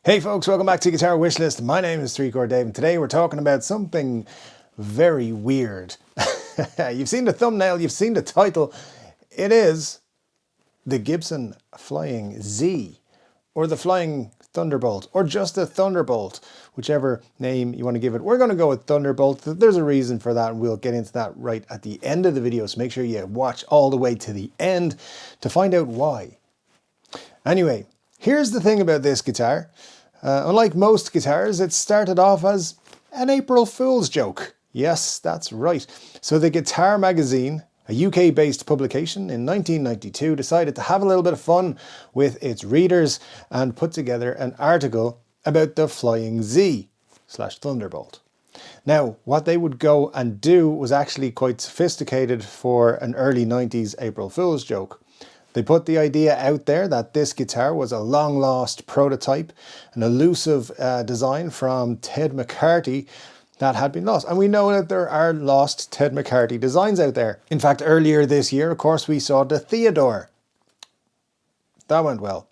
Hey folks, welcome back to Guitar Wishlist. My name is 3-Chord Dave and today we're talking about something very weird. You've seen the thumbnail, you've seen the title. It is the Gibson Flying Z, or the Flying Thunderbolt, or just a Thunderbolt, whichever name you want to give it. We're going to go with Thunderbolt. There's a reason for that and we'll get into that right at the end of the video, so make sure you watch all the way to the end to find out why. Anyway, here's the thing about this guitar. Unlike most guitars, it started off as an April Fool's joke. Yes, that's right. So the Guitar magazine, a UK-based publication in 1992, decided to have a little bit of fun with its readers and put together an article about the Flying Z / Thunderbolt. Now, what they would go and do was actually quite sophisticated for an early 90s April Fool's joke. They put the idea out there that this guitar was a long-lost prototype, an elusive design from Ted McCarty that had been lost. And we know that there are lost Ted McCarty designs out there. In fact, earlier this year, of course, we saw the Theodore. That went well.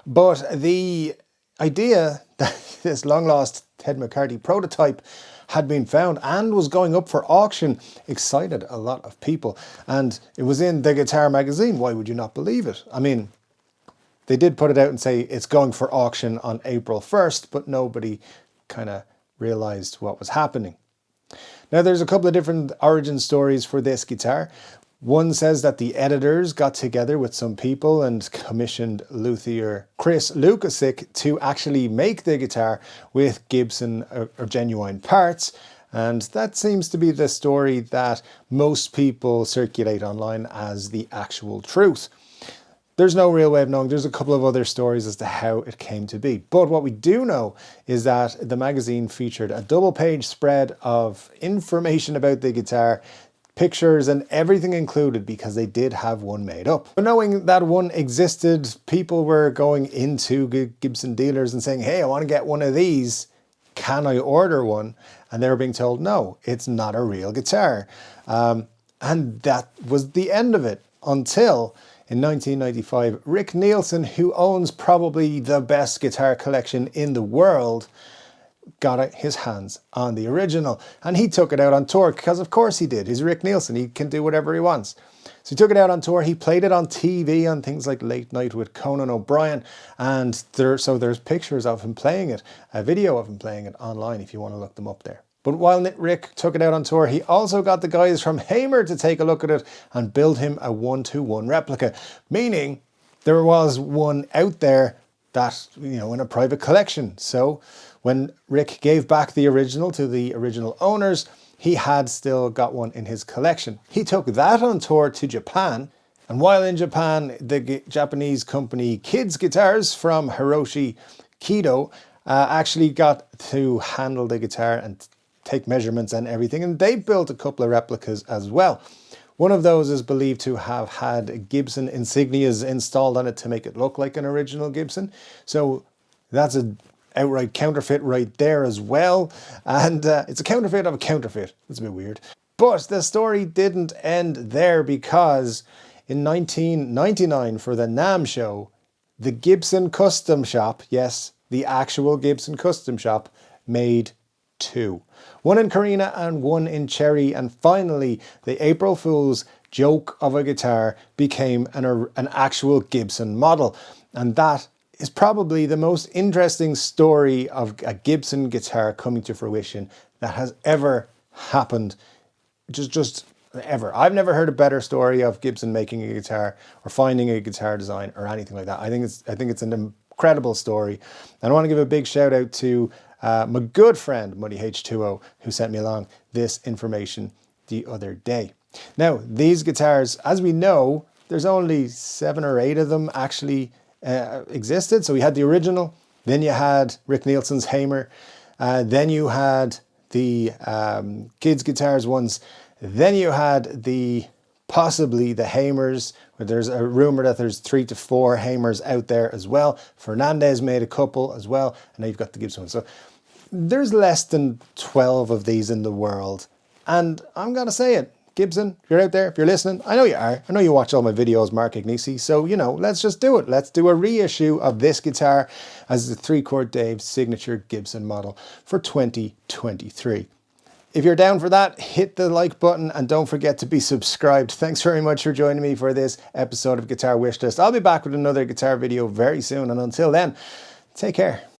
But the idea that this long-lost Ted McCarty prototype had been found and was going up for auction excited a lot of people. And it was in the Guitar magazine. Why would you not believe it? I mean, they did put it out and say it's going for auction on April 1st, but nobody kind of realized what was happening. Now, there's a couple of different origin stories for this guitar. One says that the editors got together with some people and commissioned luthier Chris Lukasic to actually make the guitar with Gibson or genuine parts. And that seems to be the story that most people circulate online as the actual truth. There's no real way of knowing. There's a couple of other stories as to how it came to be. But what we do know is that the magazine featured a double-page spread of information about the guitar, pictures and everything included, because they did have one made up. But knowing that one existed, people were going into Gibson dealers and saying, hey, I want to get one of these. Can I order one? And they were being told, no, it's not a real guitar. And that was the end of it until in 1995, Rick Nielsen, who owns probably the best guitar collection in the world, got his hands on the original, and he took it out on tour, because of course he did. He's Rick Nielsen, he can do whatever he wants. So he took it out on tour, he played it on TV on things like Late Night with Conan O'Brien, and there's pictures of him playing it, a video of him playing it online if you want to look them up there. But while Rick took it out on tour, he also got the guys from Hamer to take a look at it and build him a 1-to-1 replica, meaning there was one out there that, you know, in a private collection. So when Rick gave back the original to the original owners, he had still got one in his collection. He took that on tour to Japan, and while in Japan, the Japanese company Kids Guitars from Hiroshi Kido actually got to handle the guitar and take measurements and everything, and they built a couple of replicas as well. One of those is believed to have had Gibson insignias installed on it to make it look like an original Gibson. So that's an outright counterfeit right there as well. And it's a counterfeit of a counterfeit. That's a bit weird. But the story didn't end there, because in 1999 for the NAMM show, the Gibson Custom Shop, yes, the actual Gibson Custom Shop, made two. One in Carina and one in Cherry, and finally the April Fool's joke of a guitar became an actual Gibson model. And that is probably the most interesting story of a Gibson guitar coming to fruition that has ever happened. Just ever. I've never heard a better story of Gibson making a guitar or finding a guitar design or anything like that. I think it's an incredible story. And I want to give a big shout out to my good friend Muddy H2O, who sent me along this information the other day. Now, these guitars, as we know, there's only 7 or 8 of them actually existed. So we had the original, then you had Rick Nielsen's Hamer, then you had the Kids Guitars ones, then you had possibly the Hamers, but there's a rumor that there's 3 to 4 Hamers out there as well. Fernandez made a couple as well, and now you've got the Gibson one. So there's less than 12 of these in the world, and I'm gonna say it, Gibson, if you're out there, if you're listening, I know you are. I know you watch all my videos, Mark Ignacy. So, you know, let's just do it. Let's do a reissue of this guitar as the 3-Chord Dave signature Gibson model for 2023. If you're down for that, hit the like button and don't forget to be subscribed. Thanks very much for joining me for this episode of Guitar Wishlist. I'll be back with another guitar video very soon. And until then, take care.